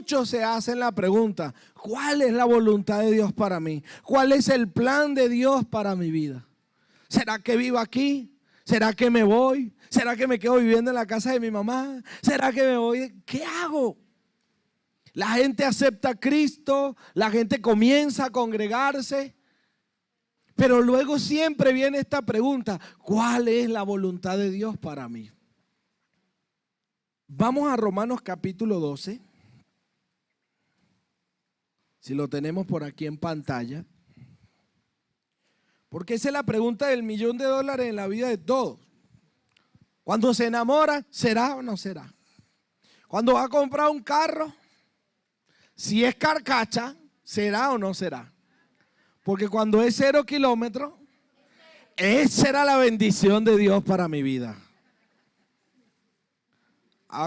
muchos se hacen la pregunta, ¿cuál es la voluntad de Dios para mí? ¿Cuál es el plan de Dios para mi vida? ¿Será que vivo aquí? ¿Será que me voy? ¿Será que me quedo viviendo en la casa de mi mamá? ¿Será que me voy? ¿Qué hago? La gente acepta a Cristo, la gente comienza a congregarse, pero luego siempre viene esta pregunta, ¿cuál es la voluntad de Dios para mí? Vamos a Romanos capítulo 12, si lo tenemos por aquí en pantalla, porque esa es la pregunta del $1.000.000 en la vida de todos. Cuando se enamora, ¿será o no será? Cuando va a comprar un carro, si es carcacha, ¿será o no será? Porque cuando es 0 kilómetros, esa será la bendición de Dios para mi vida.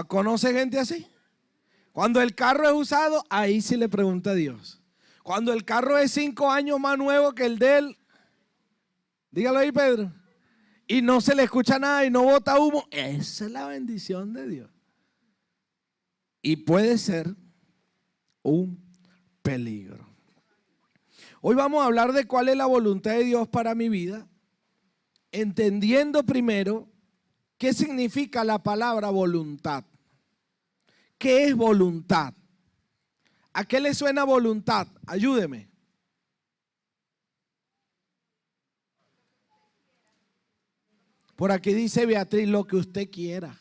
¿Conoce gente así? Cuando el carro es usado, ahí sí le pregunta a Dios. Cuando el carro es 5 años más nuevo que el de él, dígalo ahí, Pedro, y no se le escucha nada y no bota humo, esa es la bendición de Dios. Y puede ser un peligro. Hoy vamos a hablar de cuál es la voluntad de Dios para mi vida, entendiendo primero qué significa la palabra voluntad. ¿Qué es voluntad? ¿A qué le suena voluntad? Ayúdeme. Por aquí dice Beatriz, lo que usted quiera.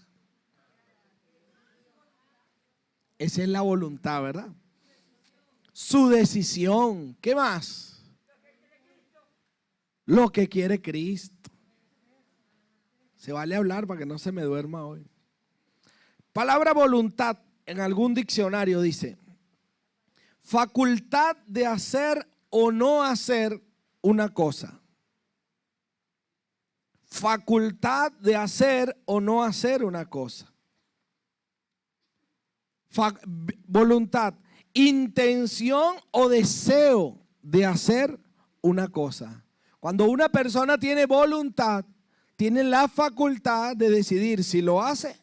Esa es la voluntad, ¿verdad? Su decisión. ¿Qué más? Lo que quiere Cristo. Se vale hablar para que no se me duerma hoy. Palabra voluntad en algún diccionario dice, facultad de hacer o no hacer una cosa. Facultad de hacer o no hacer una cosa. Voluntad, intención o deseo de hacer una cosa. Cuando una persona tiene voluntad, tiene la facultad de decidir si lo hace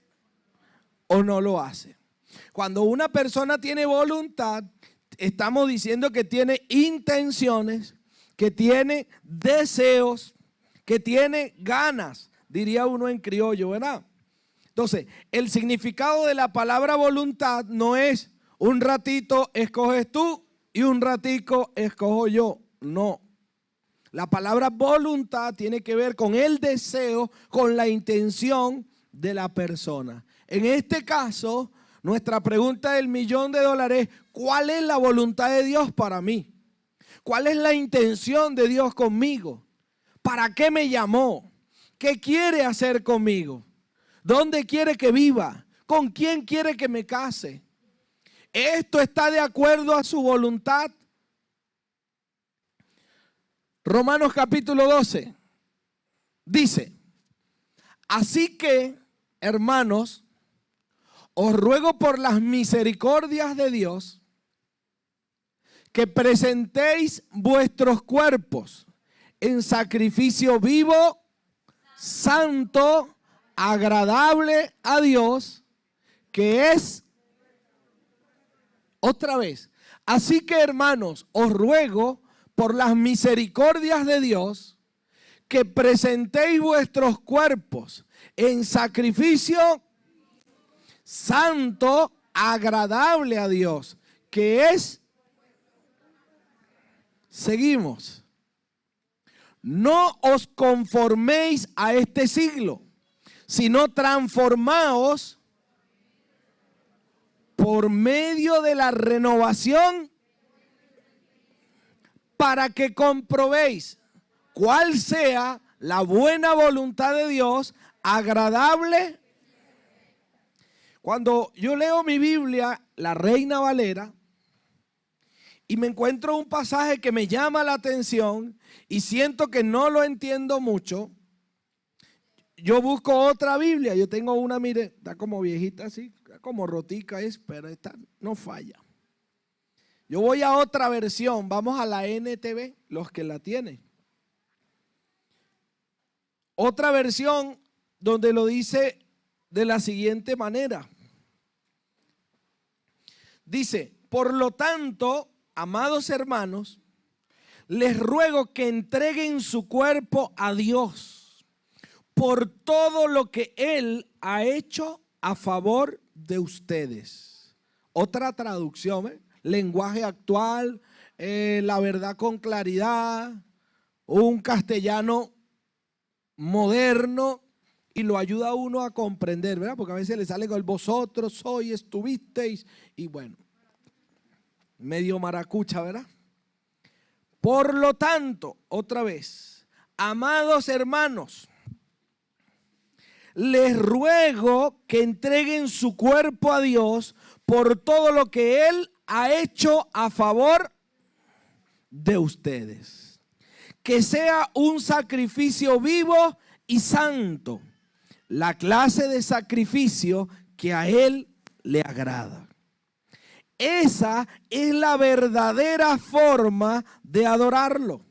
o no lo hace. Cuando una persona tiene voluntad, estamos diciendo que tiene intenciones, que tiene deseos, que tiene ganas, diría uno en criollo, ¿verdad? Entonces, el significado de la palabra voluntad no es un ratito escoges tú y un ratico escojo yo. No. La palabra voluntad tiene que ver con el deseo, con la intención de la persona. En este caso, nuestra pregunta del $1.000.000 es, ¿cuál es la voluntad de Dios para mí? ¿Cuál es la intención de Dios conmigo? ¿Para qué me llamó? ¿Qué quiere hacer conmigo? ¿Dónde quiere que viva? ¿Con quién quiere que me case? ¿Esto está de acuerdo a su voluntad? Romanos capítulo 12 dice, así que, hermanos, os ruego por las misericordias de Dios que presentéis vuestros cuerpos en sacrificio vivo, santo, agradable a Dios, que es, otra vez, así que hermanos, os ruego por las misericordias de Dios que presentéis vuestros cuerpos en sacrificio santo, agradable a Dios, que es, seguimos, no os conforméis a este siglo, sino transformaos por medio de la renovación para que comprobéis cuál sea la buena voluntad de Dios, agradable. Cuando yo leo mi Biblia, la Reina Valera, y me encuentro un pasaje que me llama la atención y siento que no lo entiendo mucho, yo busco otra Biblia. Yo tengo una, mire, está como viejita así, como rotica es, pero esta no falla. Yo voy a otra versión, vamos a la NTV, los que la tienen. Otra versión donde lo dice de la siguiente manera. Dice, por lo tanto, amados hermanos, les ruego que entreguen su cuerpo a Dios por todo lo que Él ha hecho a favor de ustedes. Otra traducción, lenguaje actual, la verdad con claridad, un castellano moderno, y lo ayuda a uno a comprender, ¿verdad? Porque a veces le sale con el vosotros sois, estuvisteis, y bueno, medio maracucha, ¿verdad? Por lo tanto, otra vez, amados hermanos, les ruego que entreguen su cuerpo a Dios por todo lo que Él ha hecho a favor de ustedes. Que sea un sacrificio vivo y santo, la clase de sacrificio que a Él le agrada. Esa es la verdadera forma de adorarlo.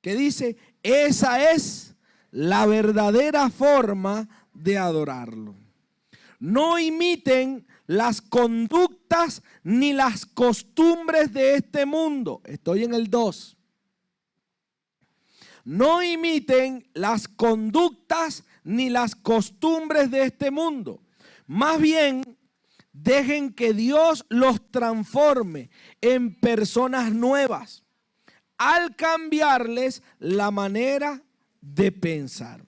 ¿Qué dice? Esa es la verdadera forma de adorarlo. No imiten las conductas ni las costumbres de este mundo. Estoy en el 2. No imiten las conductas ni las costumbres de este mundo. Más bien, dejen que Dios los transforme en personas nuevas al cambiarles la manera de pensar.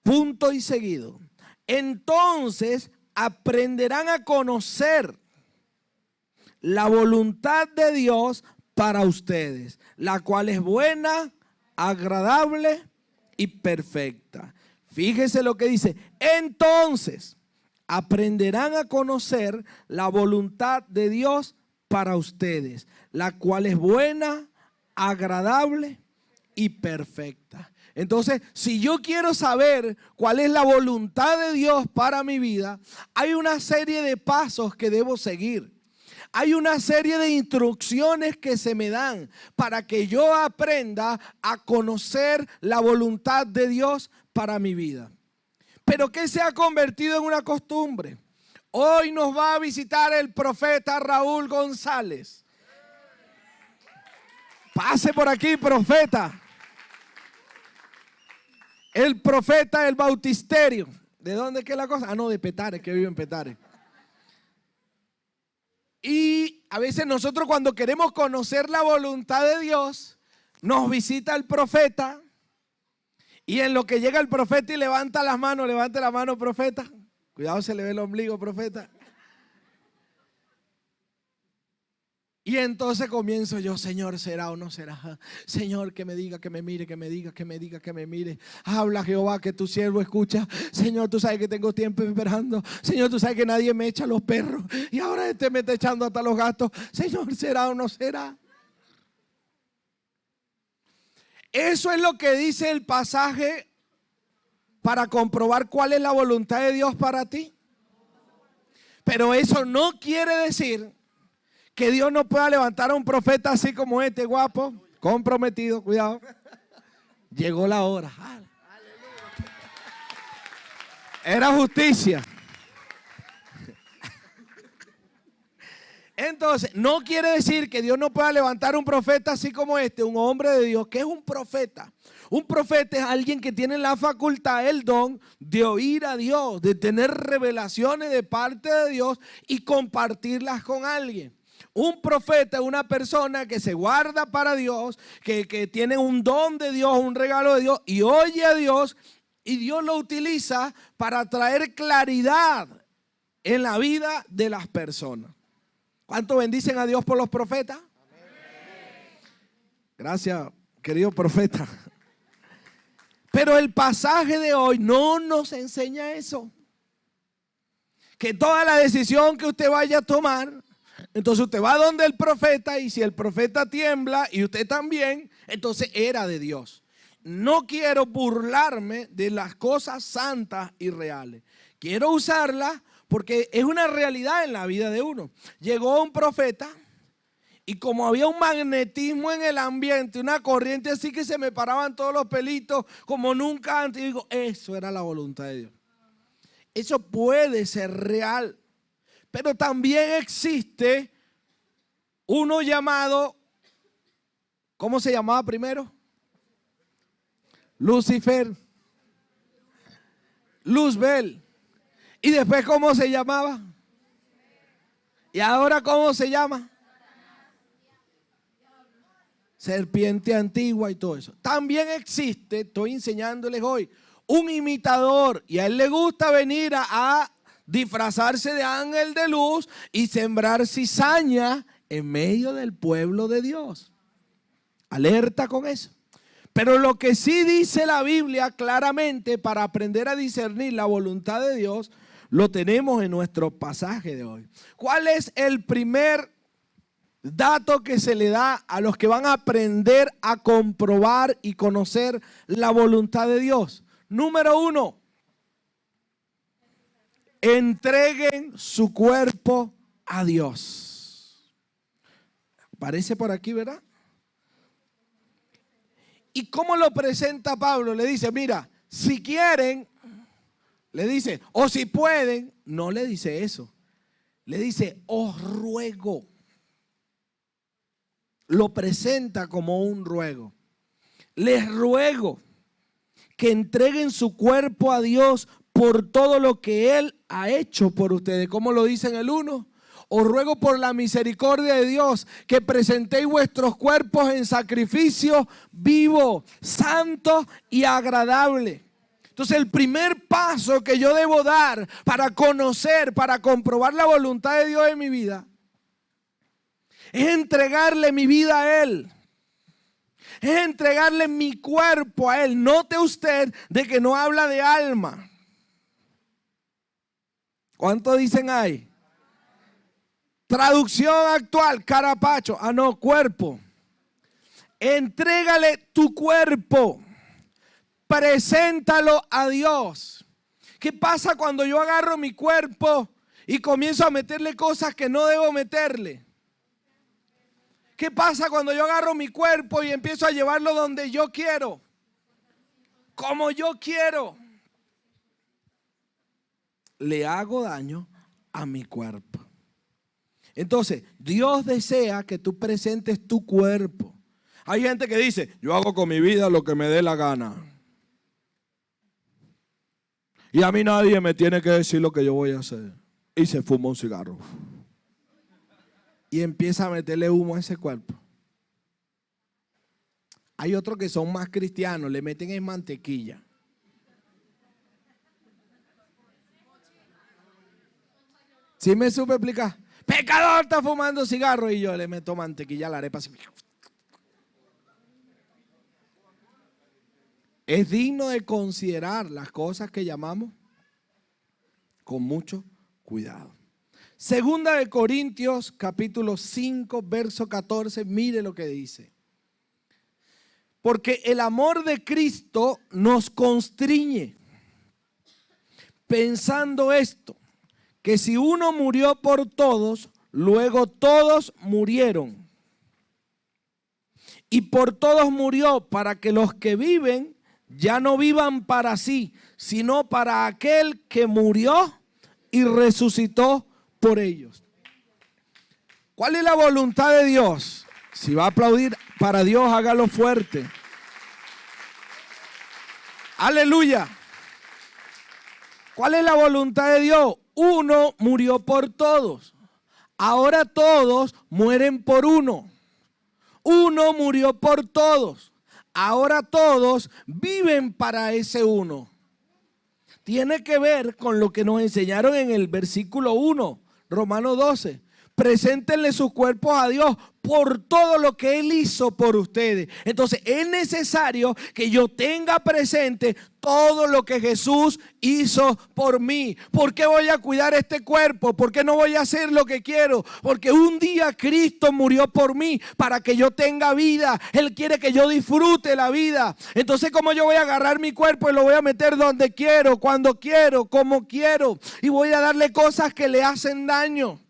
Punto y seguido. Entonces aprenderán a conocer la voluntad de Dios para ustedes, la cual es buena, agradable y perfecta. Fíjese lo que dice. Entonces aprenderán a conocer la voluntad de Dios para ustedes, la cual es buena, agradable y perfecta. Entonces, si yo quiero saber cuál es la voluntad de Dios para mi vida, hay una serie de pasos que debo seguir. Hay una serie de instrucciones que se me dan para que yo aprenda a conocer la voluntad de Dios para mi vida. Pero ¿qué se ha convertido en una costumbre? Hoy nos va a visitar el profeta Raúl González. Pase por aquí, profeta. El profeta del bautisterio. ¿De dónde es que es la cosa? Ah, no, de Petare, que vive en Petare. Y a veces nosotros cuando queremos conocer la voluntad de Dios, nos visita el profeta. Y en lo que llega el profeta y levanta las manos, levante la mano, profeta. Cuidado, se le ve el ombligo, profeta. Y entonces comienzo yo, Señor, ¿será o no será? Señor, que me diga, que me mire, que me diga, que me diga, que me mire. Habla, Jehová, que tu siervo escucha. Señor, tú sabes que tengo tiempo esperando. Señor, tú sabes que nadie me echa los perros. Y ahora este me está echando hasta los gatos. Señor, ¿será o no será? Eso es lo que dice el pasaje para comprobar cuál es la voluntad de Dios para ti. Pero eso no quiere decir que Dios no pueda levantar a un profeta así como este, guapo, comprometido, cuidado. Llegó la hora. Era justicia. Entonces, no quiere decir que Dios no pueda levantar un profeta así como este, un hombre de Dios. ¿Qué es un profeta? Un profeta es alguien que tiene la facultad, el don de oír a Dios, de tener revelaciones de parte de Dios y compartirlas con alguien. Un profeta es una persona que se guarda para Dios, que tiene un don de Dios, un regalo de Dios y oye a Dios y Dios lo utiliza para traer claridad en la vida de las personas. ¿Cuánto bendicen a Dios por los profetas? Amén. Gracias, querido profeta. Pero el pasaje de hoy no nos enseña eso. Que toda la decisión que usted vaya a tomar, entonces usted va donde el profeta y si el profeta tiembla y usted también, entonces era de Dios. No quiero burlarme de las cosas santas y reales. Quiero usarlas porque es una realidad en la vida de uno. Llegó un profeta y como había un magnetismo en el ambiente, una corriente así que se me paraban todos los pelitos como nunca antes. Y digo, eso era la voluntad de Dios. Eso puede ser real. Pero también existe uno llamado, ¿cómo se llamaba primero? Lucifer, Luzbel. ¿Y después cómo se llamaba? ¿Y ahora cómo se llama? Serpiente antigua y todo eso. También existe, estoy enseñándoles hoy, un imitador. Y a él le gusta venir a disfrazarse de ángel de luz y sembrar cizaña en medio del pueblo de Dios. Alerta con eso. Pero lo que sí dice la Biblia claramente para aprender a discernir la voluntad de Dios, lo tenemos en nuestro pasaje de hoy. ¿Cuál es el primer dato que se le da a los que van a aprender a comprobar y conocer la voluntad de Dios? Número 1, entreguen su cuerpo a Dios. Aparece por aquí, ¿verdad? ¿Y cómo lo presenta Pablo? Le dice, mira, si quieren, le dice, o si pueden, no le dice eso. Le dice, os ruego. Lo presenta como un ruego. Les ruego que entreguen su cuerpo a Dios por todo lo que Él ha hecho por ustedes. ¿Cómo lo dice en el 1? Os ruego por la misericordia de Dios que presentéis vuestros cuerpos en sacrificio vivo, santo y agradable. Entonces el primer paso que yo debo dar para conocer, para comprobar la voluntad de Dios en mi vida, es entregarle mi vida a Él. Es entregarle mi cuerpo a Él. Note usted de que no habla de alma. ¿Cuánto dicen ahí? Traducción actual, carapacho. Ah, no, cuerpo. Entrégale tu cuerpo. Preséntalo a Dios. ¿Qué pasa cuando yo agarro mi cuerpo y comienzo a meterle cosas que no debo meterle? ¿Qué pasa cuando yo agarro mi cuerpo y empiezo a llevarlo donde yo quiero? Como yo quiero. Le hago daño a mi cuerpo. Entonces, Dios desea que tú presentes tu cuerpo. Hay gente que dice, yo hago con mi vida lo que me dé la gana. Y a mí nadie me tiene que decir lo que yo voy a hacer. Y se fuma un cigarro. Y empieza a meterle humo a ese cuerpo. Hay otros que son más cristianos, le meten en mantequilla. ¿Sí me supe explicar? Pecador, está fumando cigarro y yo le meto mantequilla a la arepa así. Es digno de considerar las cosas que llamamos con mucho cuidado. Segunda de Corintios, capítulo 5, verso 14, mire lo que dice. Porque el amor de Cristo nos constriñe, pensando esto, que si uno murió por todos, luego todos murieron. Y por todos murió para que los que viven ya no vivan para sí, sino para aquel que murió y resucitó por ellos. ¿Cuál es la voluntad de Dios? Si va a aplaudir para Dios, hágalo fuerte. Aleluya. ¿Cuál es la voluntad de Dios? Uno murió por todos. Ahora todos mueren por uno. Uno murió por todos. Ahora todos viven para ese uno. Tiene que ver con lo que nos enseñaron en el versículo 1, Romanos 12. Preséntenle sus cuerpos a Dios por todo lo que Él hizo por ustedes. Entonces es necesario que yo tenga presente todo lo que Jesús hizo por mí. ¿Por qué voy a cuidar este cuerpo? ¿Por qué no voy a hacer lo que quiero? Porque un día Cristo murió por mí para que yo tenga vida. Él quiere que yo disfrute la vida. Entonces, ¿cómo yo voy a agarrar mi cuerpo y lo voy a meter donde quiero, cuando quiero, como quiero? Y voy a darle cosas que le hacen daño.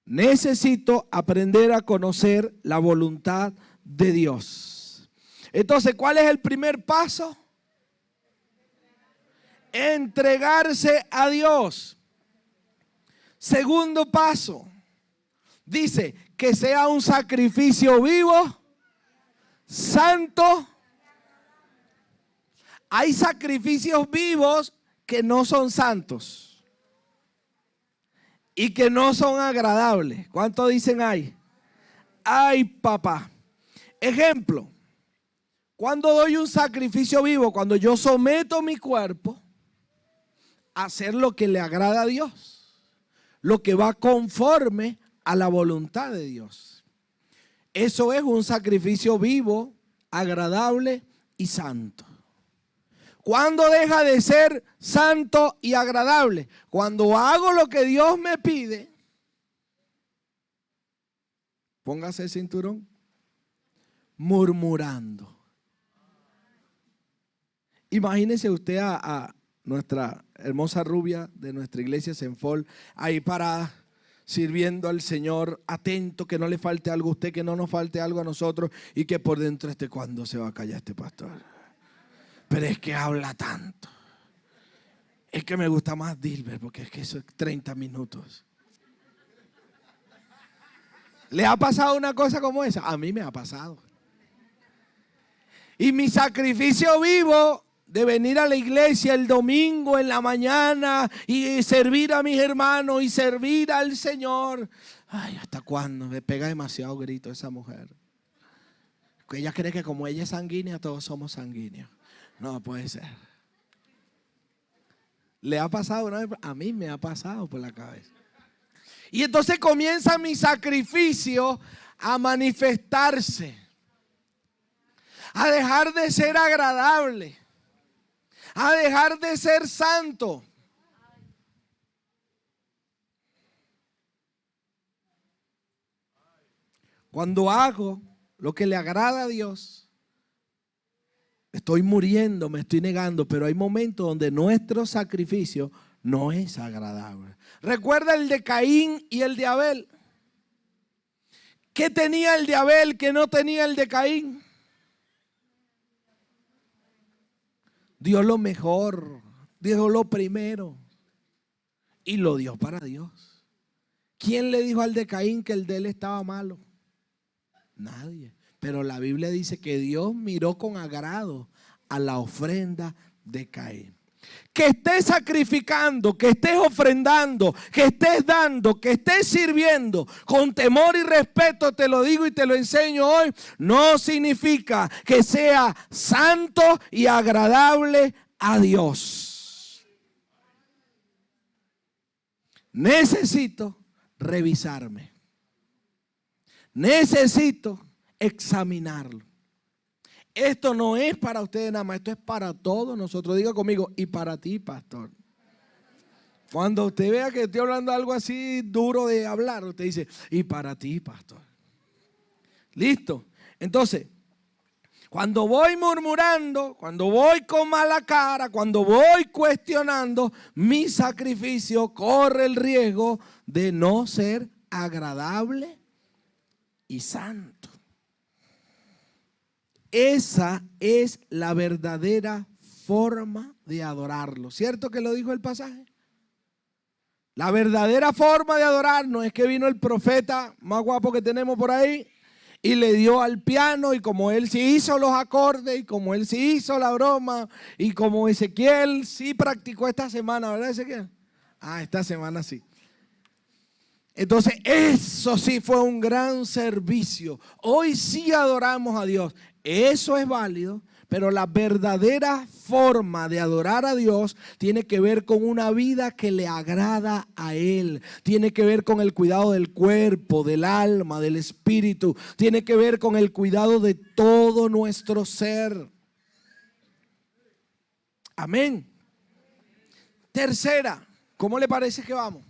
Necesito aprender a conocer la voluntad de Dios. Entonces, ¿cuál es el primer paso? entregarse a Dios. Segundo paso, dice que sea un sacrificio vivo, santo. Hay sacrificios vivos que no son santos y que no son agradables. ¿Cuántos dicen ay? Ay, papá. Ejemplo, cuando doy un sacrificio vivo, cuando yo someto mi cuerpo a hacer lo que le agrada a Dios, lo que va conforme a la voluntad de Dios. Eso es un sacrificio vivo, agradable y santo. ¿Cuándo deja de ser santo y agradable? Cuando hago lo que Dios me pide. Póngase el cinturón. Murmurando. Imagínese usted a nuestra hermosa rubia de nuestra iglesia Senfol ahí parada, sirviendo al Señor, atento, que no le falte algo a usted, que no nos falte algo a nosotros, y que por dentro ¿cuándo se va a callar este pastor? Pero es que habla tanto. Es que me gusta más Dilber, porque es que eso es 30 minutos. ¿Le ha pasado una cosa como esa? A mí me ha pasado. Y mi sacrificio vivo de venir a la iglesia el domingo en la mañana y servir a mis hermanos y servir al Señor. Ay, ¿hasta cuándo? Me pega demasiado grito esa mujer. Que ella cree que como ella es sanguínea, todos somos sanguíneos. No puede ser. ¿Le ha pasado una vez? A mí me ha pasado por la cabeza. Y entonces comienza mi sacrificio a manifestarse, a dejar de ser agradable, a dejar de ser santo. Cuando hago lo que le agrada a Dios, estoy muriendo, me estoy negando, pero hay momentos donde nuestro sacrificio no es agradable. Recuerda el de Caín y el de Abel. ¿Qué tenía el de Abel que no tenía el de Caín? Dio lo mejor, dio lo primero y lo dio para Dios. ¿Quién le dijo al de Caín que el de él estaba malo? Nadie. Pero la Biblia dice que Dios miró con agrado a la ofrenda de Caín. Que estés sacrificando, que estés ofrendando, que estés dando, que estés sirviendo con temor y respeto, te lo digo y te lo enseño hoy, no significa que sea santo y agradable a Dios. Necesito revisarme. Necesito examinarlo. Esto no es para ustedes nada más, esto es para todos nosotros. Diga conmigo, y para ti, pastor. Cuando usted vea que estoy hablando algo así duro de hablar, usted dice, y para ti, pastor. Listo. Entonces, cuando voy murmurando, cuando voy con mala cara, cuando voy cuestionando, mi sacrificio corre el riesgo de no ser agradable y santo. Esa es la verdadera forma de adorarlo. ¿Cierto que lo dijo el pasaje? La verdadera forma de adorar no es que vino el profeta más guapo que tenemos por ahí y le dio al piano, y como él sí hizo los acordes, y como él sí hizo la broma, y como Ezequiel sí practicó esta semana, ¿verdad, Ezequiel? Esta semana sí. Entonces eso sí fue un gran servicio. Hoy sí adoramos a Dios. Eso es válido, pero la verdadera forma de adorar a Dios tiene que ver con una vida que le agrada a Él. Tiene que ver con el cuidado del cuerpo, del alma, del espíritu. Tiene que ver con el cuidado de todo nuestro ser. Amén. Tercera, ¿cómo le parece que vamos?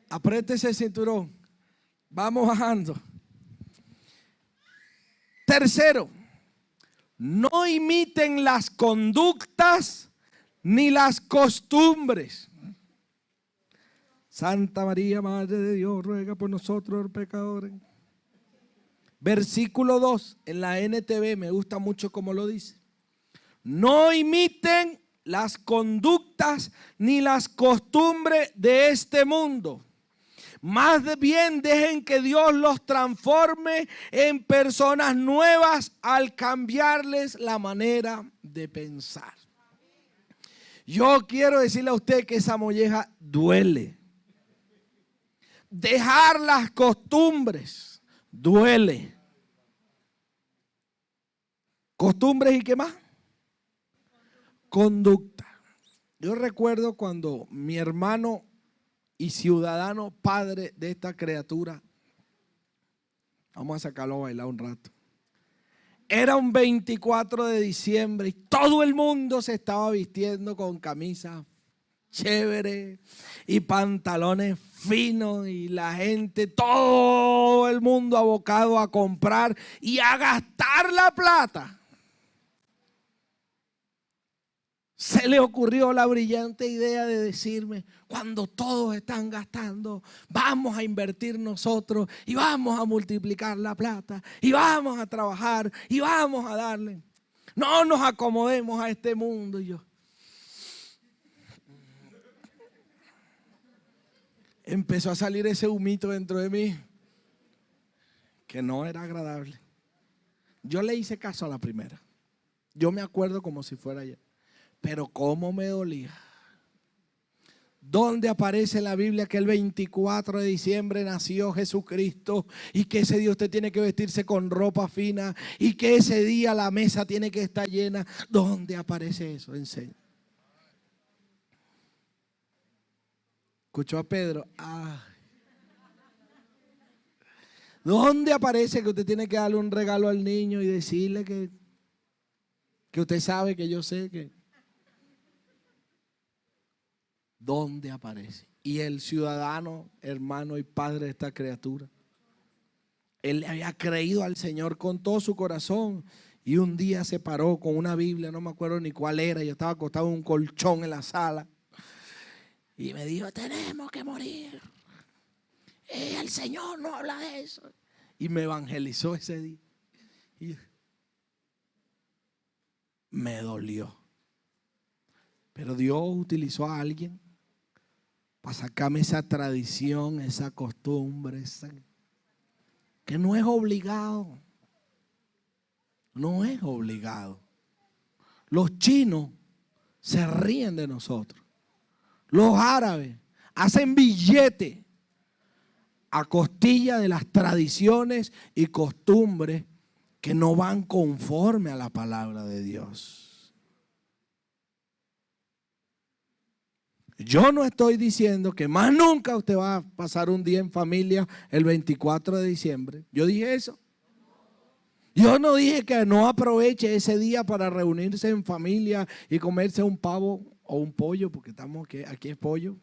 Apriétese el cinturón. Vamos bajando. Tercero, no imiten las conductas ni las costumbres. Santa María, Madre de Dios, ruega por nosotros los pecadores. Versículo 2 en la NTV, me gusta mucho como lo dice. No imiten las conductas ni las costumbres de este mundo. Más bien dejen que Dios los transforme en personas nuevas al cambiarles la manera de pensar. Yo quiero decirle a usted que esa molleja duele. Dejar las costumbres duele. ¿Costumbres y qué más? Conducta. Yo recuerdo cuando mi hermano y ciudadano padre de esta criatura, vamos a sacarlo a bailar un rato, era un 24 de diciembre y todo el mundo se estaba vistiendo con camisas chéveres y pantalones finos y la gente, todo el mundo abocado a comprar y a gastar la plata. Se le ocurrió la brillante idea de decirme, cuando todos están gastando, vamos a invertir nosotros y vamos a multiplicar la plata y vamos a trabajar y vamos a darle. No nos acomodemos a este mundo. Y yo empezó a salir ese humito dentro de mí que no era agradable. Yo le hice caso a la primera. Yo me acuerdo como si fuera ayer. Pero cómo me dolía. ¿Dónde aparece en la Biblia que el 24 de diciembre nació Jesucristo y que ese día usted tiene que vestirse con ropa fina y que ese día la mesa tiene que estar llena? ¿Dónde aparece eso? Enseña. ¿Escuchó a Pedro? ¿Dónde aparece que usted tiene que darle un regalo al niño y decirle que usted sabe que yo sé que... ¿Dónde aparece? Y el ciudadano, hermano y padre de esta criatura, él le había creído al Señor con todo su corazón y un día se paró con una Biblia, no me acuerdo ni cuál era, yo estaba acostado en un colchón en la sala y me dijo, tenemos que morir. El Señor no habla de eso. Y me evangelizó ese día. Y me dolió. Pero Dios utilizó a alguien para sacarme esa tradición, esa costumbre, que no es obligado. No es obligado. Los chinos se ríen de nosotros. Los árabes hacen billete a costilla de las tradiciones y costumbres que no van conforme a la palabra de Dios. Yo no estoy diciendo que más nunca usted va a pasar un día en familia el 24 de diciembre. ¿Yo dije eso? Yo no dije que no aproveche ese día para reunirse en familia y comerse un pavo o un pollo, porque estamos aquí es pollo.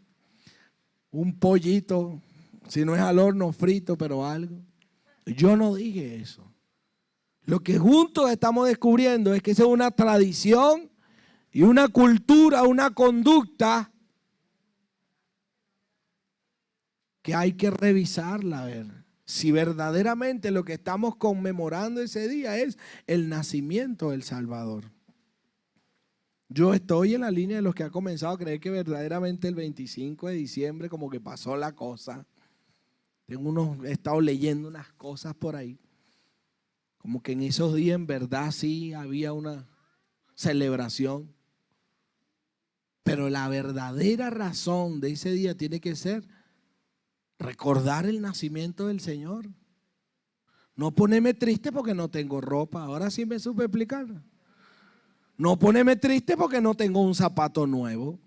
Un pollito, si no es al horno frito, pero algo. Yo no dije eso. Lo que juntos estamos descubriendo es que esa es una tradición y una cultura, una conducta que hay que revisarla, a ver si verdaderamente lo que estamos conmemorando ese día es el nacimiento del Salvador. Yo estoy en la línea de los que ha comenzado a creer que verdaderamente el 25 de diciembre como que pasó la cosa. He estado leyendo unas cosas por ahí, como que en esos días en verdad sí había una celebración. Pero la verdadera razón de ese día tiene que ser recordar el nacimiento del Señor. No ponerme triste porque no tengo ropa. Ahora sí me supe explicar. No ponerme triste porque no tengo un zapato nuevo.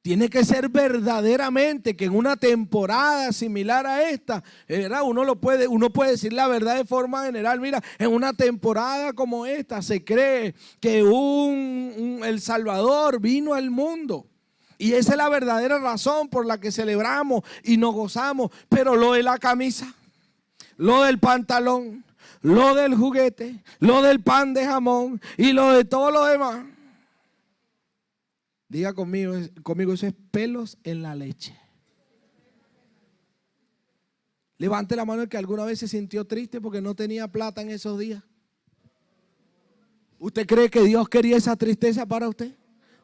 Tiene que ser verdaderamente que en una temporada similar a esta, ¿verdad? Uno puede decir la verdad de forma general. Mira, en una temporada como esta se cree que el Salvador vino al mundo. Y esa es la verdadera razón por la que celebramos y nos gozamos. Pero lo de la camisa, lo del pantalón, lo del juguete, lo del pan de jamón y lo de todo lo demás. Diga conmigo, eso es pelos en la leche. Levante la mano el que alguna vez se sintió triste porque no tenía plata en esos días. ¿Usted cree que Dios quería esa tristeza para usted?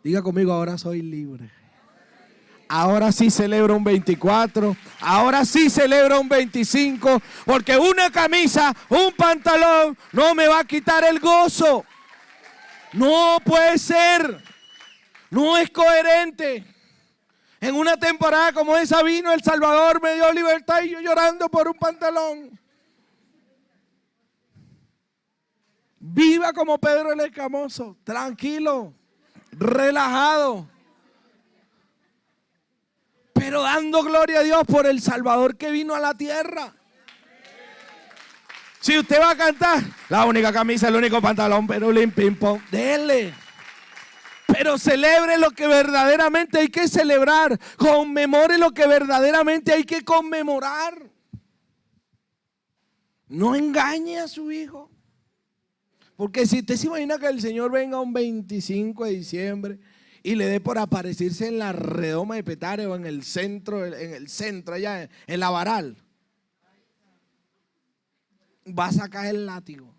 Diga conmigo, ahora soy libre. Ahora sí celebro un 24, ahora sí celebro un 25, porque una camisa, un pantalón no me va a quitar el gozo. No puede ser, no es coherente. En una temporada como esa vino El Salvador, me dio libertad y yo llorando por un pantalón. Viva como Pedro el Escamoso, tranquilo, relajado, pero dando gloria a Dios por el Salvador que vino a la tierra. Si usted va a cantar, la única camisa, el único pantalón, pero pim pom, dele. Pero celebre lo que verdaderamente hay que celebrar. Conmemore lo que verdaderamente hay que conmemorar. No engañe a su hijo. Porque si usted se imagina que el Señor venga un 25 de diciembre y le dé por aparecerse en la redoma de Petare o en el centro allá en la Varal, va a sacar el látigo.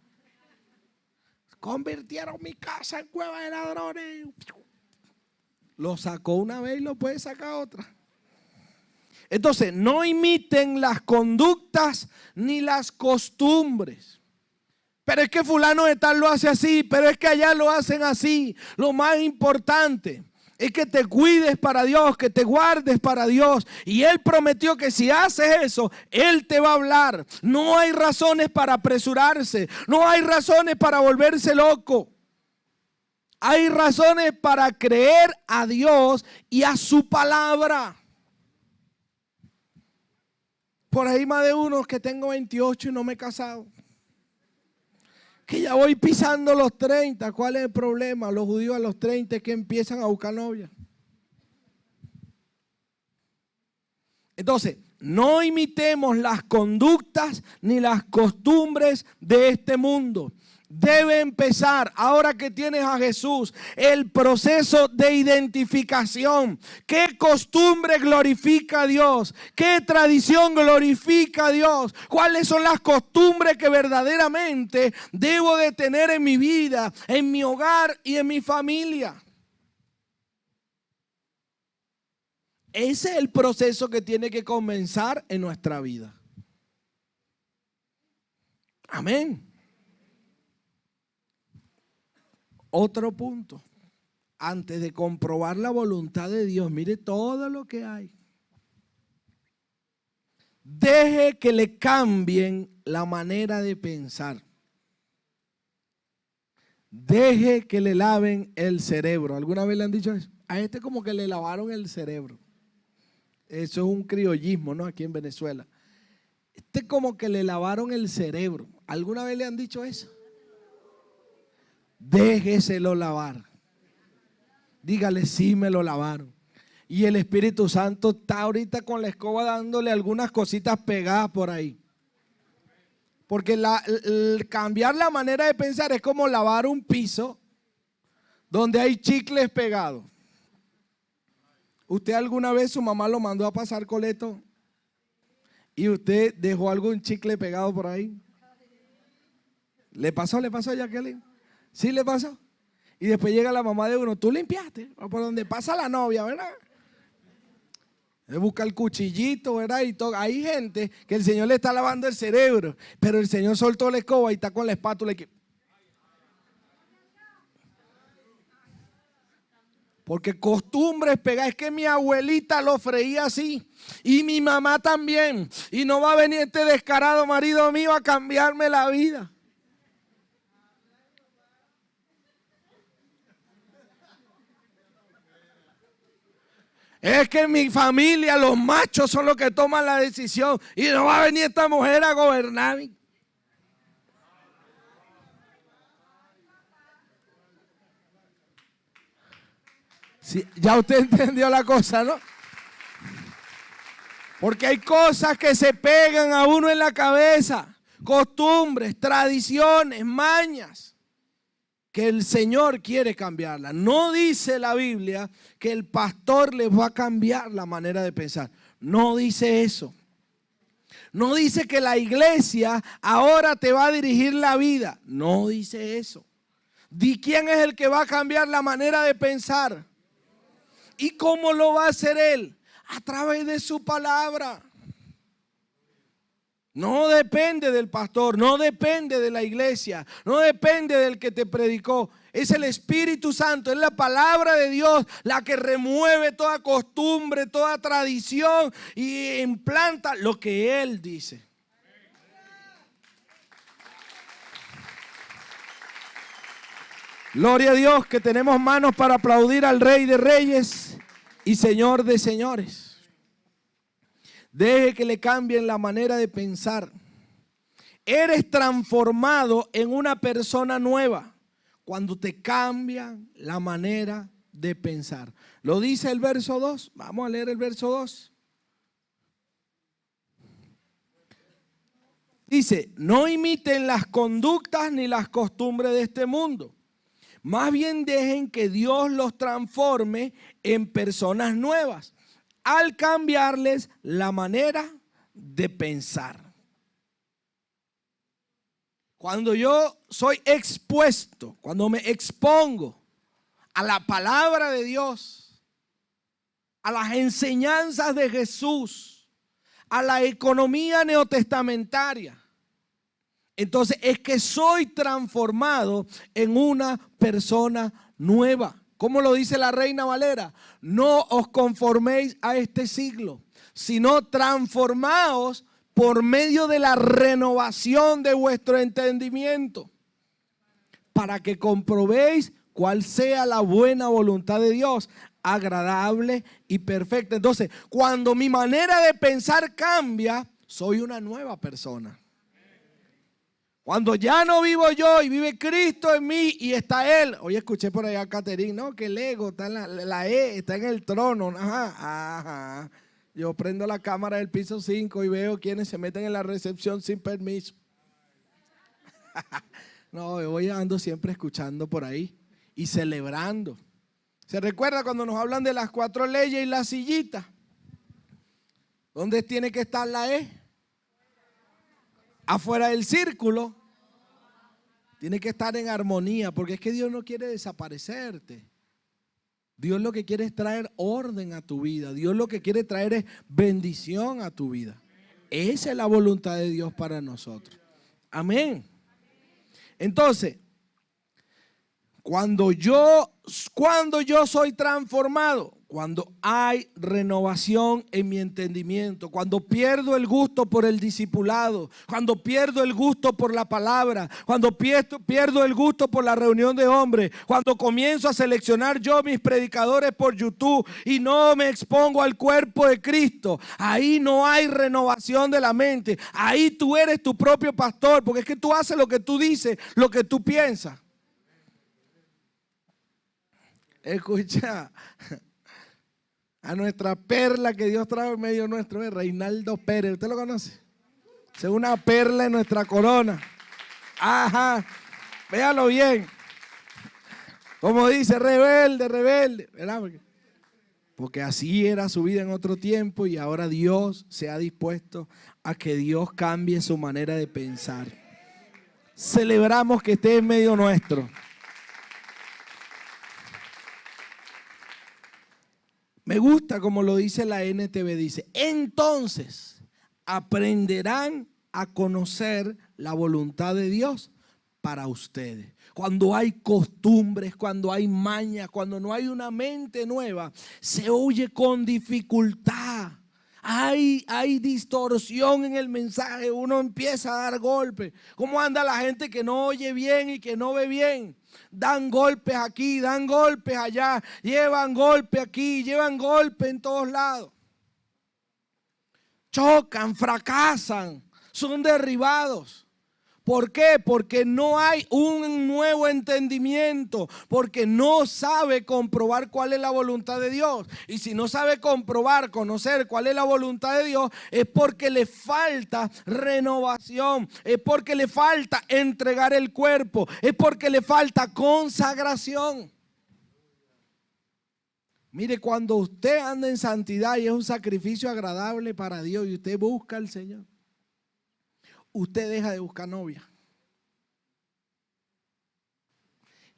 Convirtieron mi casa en cueva de ladrones. Lo sacó una vez y lo puede sacar otra. Entonces, no imiten las conductas ni las costumbres. Pero es que fulano de tal lo hace así, pero es que allá lo hacen así. Lo más importante es que te cuides para Dios, que te guardes para Dios. Y Él prometió que si haces eso, Él te va a hablar. No hay razones para apresurarse, no hay razones para volverse loco. Hay razones para creer a Dios y a su palabra. Por ahí más de unos que tengo 28 y no me he casado. Que ya voy pisando los 30. ¿Cuál es el problema? Los judíos a los 30 es que empiezan a buscar novia. Entonces, no imitemos las conductas ni las costumbres de este mundo. Debe empezar, ahora que tienes a Jesús, el proceso de identificación. ¿Qué costumbre glorifica a Dios? ¿Qué tradición glorifica a Dios? ¿Cuáles son las costumbres que verdaderamente debo de tener en mi vida, en mi hogar y en mi familia? Ese es el proceso que tiene que comenzar en nuestra vida. Amén. Otro punto, antes de comprobar la voluntad de Dios, mire todo lo que hay. Deje que le cambien la manera de pensar. Deje que le laven el cerebro. ¿Alguna vez le han dicho eso? A este como que le lavaron el cerebro. Eso es un criollismo, ¿no? Aquí en Venezuela. Este como que le lavaron el cerebro. ¿Alguna vez le han dicho eso? Déjeselo lavar. Dígale, sí me lo lavaron. Y el Espíritu Santo está ahorita con la escoba dándole algunas cositas pegadas por ahí. Porque el cambiar la manera de pensar es como lavar un piso donde hay chicles pegados. ¿Usted alguna vez su mamá lo mandó a pasar coleto y usted dejó algún chicle pegado por ahí? ¿Le pasó, Jacqueline? ¿Sí le pasó? Y después llega la mamá de uno, tú limpiaste, o por donde pasa la novia, ¿verdad? Busca el cuchillito, ¿verdad? Y todo. Hay gente que el Señor le está lavando el cerebro, pero el Señor soltó la escoba y está con la espátula. Porque costumbre es pegar. Es que mi abuelita lo freía así y mi mamá también. Y no va a venir este descarado marido mío a cambiarme la vida. Es que en mi familia los machos son los que toman la decisión y no va a venir esta mujer a gobernar. Sí, ya usted entendió la cosa, ¿no? Porque hay cosas que se pegan a uno en la cabeza, costumbres, tradiciones, mañas, que el Señor quiere cambiarla. No dice la Biblia que el pastor les va a cambiar la manera de pensar. No dice eso. No dice que la iglesia ahora te va a dirigir la vida. No dice eso. ¿Quién es el que va a cambiar la manera de pensar? ¿Y cómo lo va a hacer Él? A través de su palabra. No depende del pastor, no depende de la iglesia, no depende del que te predicó. Es el Espíritu Santo, es la palabra de Dios la que remueve toda costumbre, toda tradición y implanta lo que Él dice. Gloria a Dios que tenemos manos para aplaudir al Rey de Reyes y Señor de Señores. Deje que le cambien la manera de pensar. Eres transformado en una persona nueva cuando te cambian la manera de pensar. Lo dice el verso 2. Vamos a leer el verso 2. Dice, no imiten las conductas ni las costumbres de este mundo. Más bien dejen que Dios los transforme en personas nuevas al cambiarles la manera de pensar. Cuando yo soy expuesto, cuando me expongo a la palabra de Dios, a las enseñanzas de Jesús, a la economía neotestamentaria, entonces es que soy transformado en una persona nueva. ¿Cómo lo dice la Reina Valera? No os conforméis a este siglo, sino transformaos por medio de la renovación de vuestro entendimiento, para que comprobéis cuál sea la buena voluntad de Dios, agradable y perfecta. Entonces, cuando mi manera de pensar cambia, soy una nueva persona. Cuando ya no vivo yo y vive Cristo en mí y está Él. Hoy escuché por allá a Caterín, no, que el ego está en la E, está en el trono. Ajá. Yo prendo la cámara del piso 5 y veo quienes se meten en la recepción sin permiso. No, yo voy ando siempre escuchando por ahí y celebrando. ¿Se recuerda cuando nos hablan de las 4 leyes y la sillita? ¿Dónde tiene que estar la E? Afuera del círculo. Tiene que estar en armonía, porque es que Dios no quiere desaparecerte. Dios lo que quiere es traer orden a tu vida. Dios lo que quiere traer es bendición a tu vida. Esa es la voluntad de Dios para nosotros. Amén. Entonces, cuando yo soy transformado, cuando hay renovación en mi entendimiento, cuando pierdo el gusto por el discipulado, cuando pierdo el gusto por la palabra, cuando pierdo el gusto por la reunión de hombres, cuando comienzo a seleccionar yo mis predicadores por YouTube y no me expongo al cuerpo de Cristo, ahí no hay renovación de la mente. Ahí tú eres tu propio pastor, porque es que tú haces lo que tú dices, lo que tú piensas. Escucha a nuestra perla que Dios trajo en medio nuestro, Reinaldo Pérez. ¿Usted lo conoce? Es una perla en nuestra corona. Ajá, véalo bien. Como dice, rebelde, rebelde. ¿Verdad? Porque así era su vida en otro tiempo y ahora Dios se ha dispuesto a que Dios cambie su manera de pensar. Celebramos que esté en medio nuestro. Me gusta como lo dice la NTV, dice, entonces aprenderán a conocer la voluntad de Dios para ustedes. Cuando hay costumbres, cuando hay mañas, cuando no hay una mente nueva, se oye con dificultad. Hay distorsión en el mensaje, uno empieza a dar golpes. ¿Cómo anda la gente que no oye bien y que no ve bien? Dan golpes aquí, dan golpes allá, llevan golpe aquí, llevan golpe en todos lados. Chocan, fracasan, son derribados. ¿Por qué? Porque no hay un nuevo entendimiento, porque no sabe comprobar cuál es la voluntad de Dios. Y si no sabe comprobar, conocer cuál es la voluntad de Dios, es porque le falta renovación, es porque le falta entregar el cuerpo, es porque le falta consagración. Mire, cuando usted anda en santidad y es un sacrificio agradable para Dios y usted busca al Señor, usted deja de buscar novia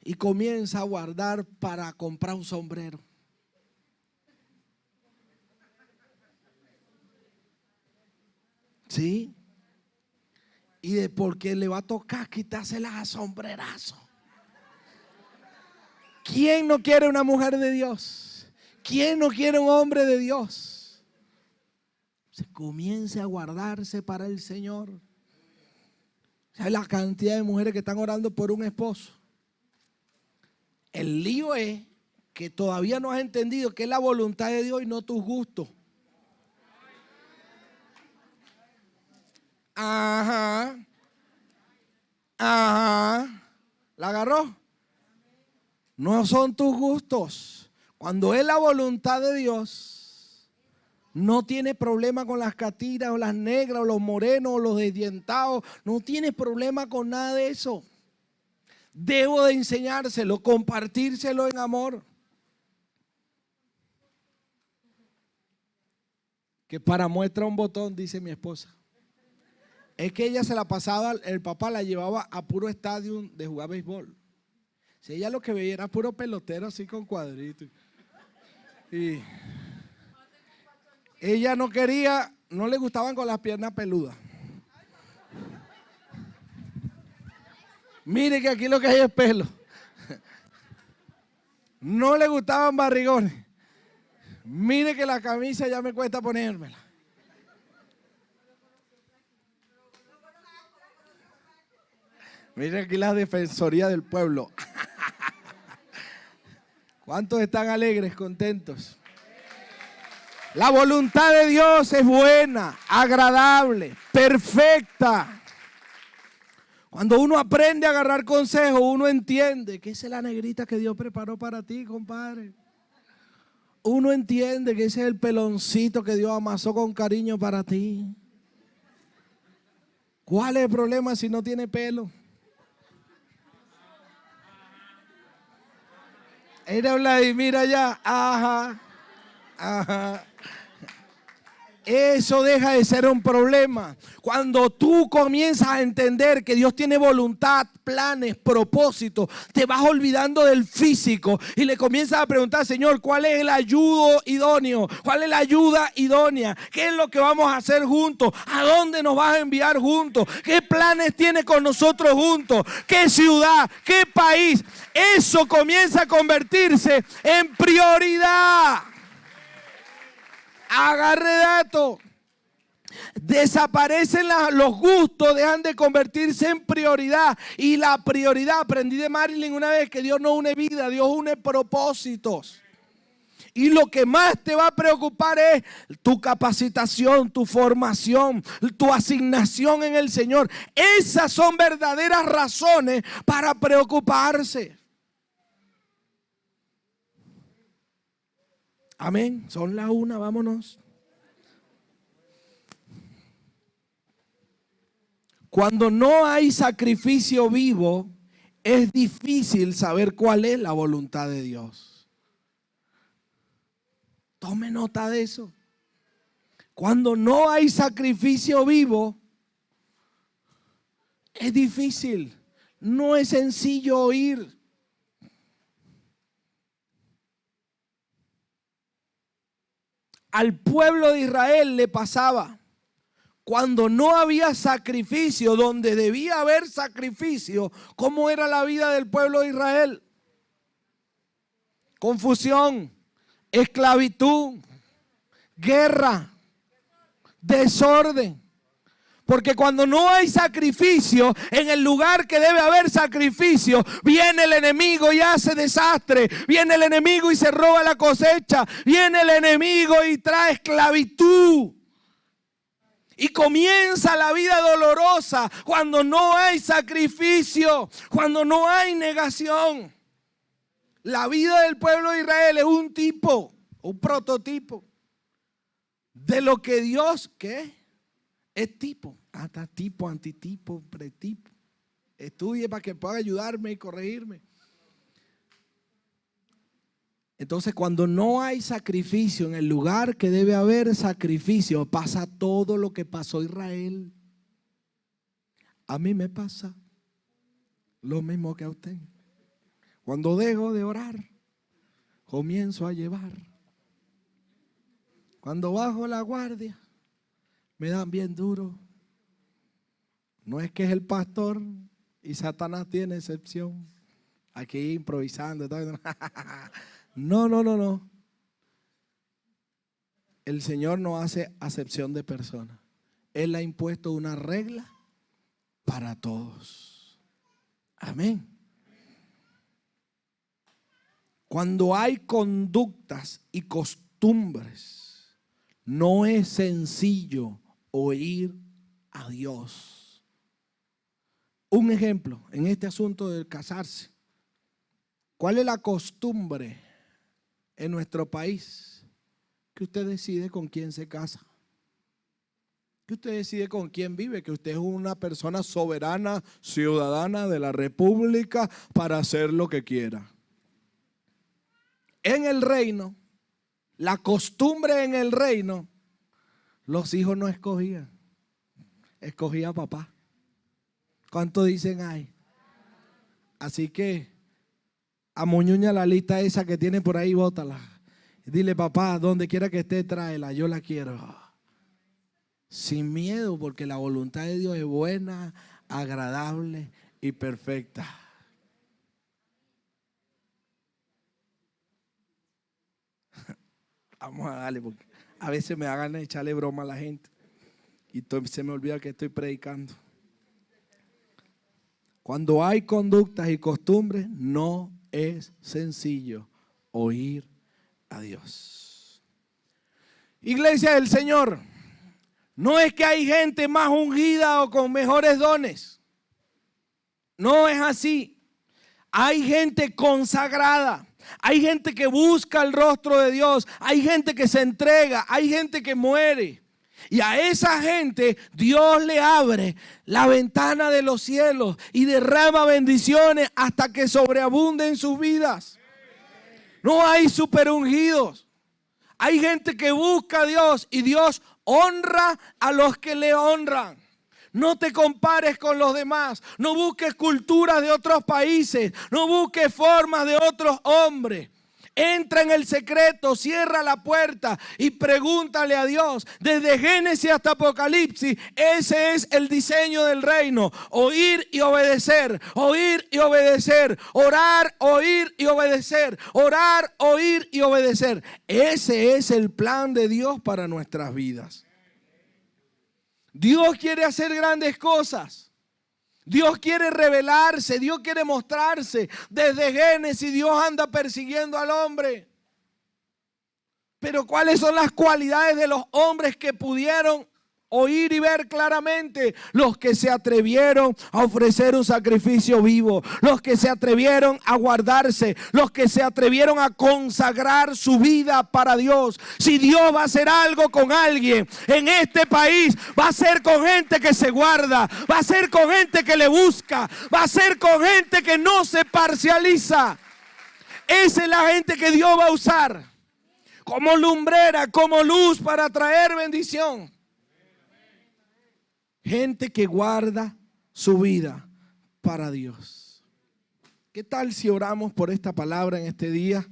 y comienza a guardar para comprar un sombrero. ¿Sí? Y de porque le va a tocar quitárselas a sombrerazo. ¿Quién no quiere una mujer de Dios? ¿Quién no quiere un hombre de Dios? Se comience a guardarse para el Señor. ¿Sabes la cantidad de mujeres que están orando por un esposo? El lío es que todavía no has entendido que es la voluntad de Dios y no tus gustos. Ajá. Ajá. ¿La agarró? No son tus gustos. Cuando es la voluntad de Dios, no tiene problema con las catiras o las negras o los morenos o los desdientados. No tiene problema con nada de eso. Debo de enseñárselo, compartírselo en amor. Que para muestra un botón, dice mi esposa. Es que ella se la pasaba, el papá la llevaba a puro estadio de jugar béisbol. Si ella lo que veía era puro pelotero así con cuadritos. Y ella no quería, no le gustaban con las piernas peludas. Mire que aquí lo que hay es pelo. No le gustaban barrigones. Mire que la camisa ya me cuesta ponérmela. Mire aquí la Defensoría del Pueblo. ¿Cuántos están alegres, contentos? La voluntad de Dios es buena, agradable, perfecta. Cuando uno aprende a agarrar consejos, uno entiende que esa es la negrita que Dios preparó para ti, compadre. Uno entiende que ese es el peloncito que Dios amasó con cariño para ti. ¿Cuál es el problema si no tiene pelo? Era Vladimir allá. Ajá. Ajá. Eso deja de ser un problema. Cuando tú comienzas a entender que Dios tiene voluntad, planes, propósitos, te vas olvidando del físico y le comienzas a preguntar, Señor, ¿cuál es el ayudo idóneo? ¿Cuál es la ayuda idónea? ¿Qué es lo que vamos a hacer juntos? ¿A dónde nos vas a enviar juntos? ¿Qué planes tiene con nosotros juntos? ¿Qué ciudad? ¿Qué país? Eso comienza a convertirse en prioridad. Agarre dato. Desaparecen los gustos, dejan de convertirse en prioridad. Y la prioridad, aprendí de Marilyn una vez, que Dios no une vida, Dios une propósitos. Y lo que más te va a preocupar es tu capacitación, tu formación, tu asignación en el Señor. Esas son verdaderas razones para preocuparse. Amén. Son las 1, vámonos. Cuando no hay sacrificio vivo, es difícil saber cuál es la voluntad de Dios. Tome nota de eso. Cuando no hay sacrificio vivo, es difícil. No es sencillo oír. Al pueblo de Israel le pasaba. Cuando no había sacrificio, donde debía haber sacrificio, ¿cómo era la vida del pueblo de Israel? Confusión, esclavitud, guerra, desorden. Porque cuando no hay sacrificio, en el lugar que debe haber sacrificio, viene el enemigo y hace desastre. Viene el enemigo y se roba la cosecha. Viene el enemigo y trae esclavitud. Y comienza la vida dolorosa cuando no hay sacrificio, cuando no hay negación. La vida del pueblo de Israel es un tipo, un prototipo de lo que Dios, ¿qué? Es tipo, hasta tipo, antitipo, pretipo. Estudie para que pueda ayudarme y corregirme. Entonces, cuando no hay sacrificio en el lugar que debe haber sacrificio, pasa todo lo que pasó a Israel. A mí me pasa lo mismo que a usted. Cuando dejo de orar, comienzo a llevar. Cuando bajo la guardia, Me dan bien duro. No es que es el pastor y Satanás tiene excepción. Aquí improvisando. No, no, no, no. El Señor no hace acepción de personas. Él ha impuesto una regla para todos. Amén. Cuando hay conductas y costumbres, no es sencillo oír a Dios. Un ejemplo en este asunto del casarse. ¿Cuál es la costumbre en nuestro país? Que usted decide con quién se casa. Que usted decide con quién vive, que usted es una persona soberana, ciudadana de la República para hacer lo que quiera. En el reino, la costumbre en el reino, los hijos no escogían, escogía papá. ¿Cuánto dicen ahí? Así que amoñuña la lista esa que tiene por ahí, bótala. Dile, papá, donde quiera que esté, tráela, yo la quiero. Sin miedo, porque la voluntad de Dios es buena, agradable y perfecta. Vamos a darle, porque a veces me da ganas de echarle broma a la gente y se me olvida que estoy predicando. Cuando hay conductas y costumbres, no es sencillo oír a Dios. Iglesia del Señor, no es que hay gente más ungida o con mejores dones. No es así. Hay gente consagrada. Hay gente que busca el rostro de Dios. Hay gente que se entrega. Hay gente que muere. Y a esa gente Dios le abre la ventana de los cielos y derrama bendiciones hasta que sobreabunden sus vidas. No hay superungidos. Hay gente que busca a Dios y Dios honra a los que le honran. No te compares con los demás. No busques culturas de otros países. No busques formas de otros hombres. Entra en el secreto, cierra la puerta y pregúntale a Dios. Desde Génesis hasta Apocalipsis, ese es el diseño del reino. Oír y obedecer, oír y obedecer, orar, oír y obedecer, orar, oír y obedecer. Ese es el plan de Dios para nuestras vidas. Dios quiere hacer grandes cosas. Dios quiere revelarse, Dios quiere mostrarse. Desde Génesis Dios anda persiguiendo al hombre. Pero ¿cuáles son las cualidades de los hombres que pudieron oír y ver claramente? Los que se atrevieron a ofrecer un sacrificio vivo, los que se atrevieron a guardarse, los que se atrevieron a consagrar su vida para Dios. Si Dios va a hacer algo con alguien en este país, va a ser con gente que se guarda, va a ser con gente que le busca, va a ser con gente que no se parcializa. Esa es la gente que Dios va a usar como lumbrera, como luz para traer bendición. Gente que guarda su vida para Dios. ¿Qué tal si oramos por esta palabra en este día?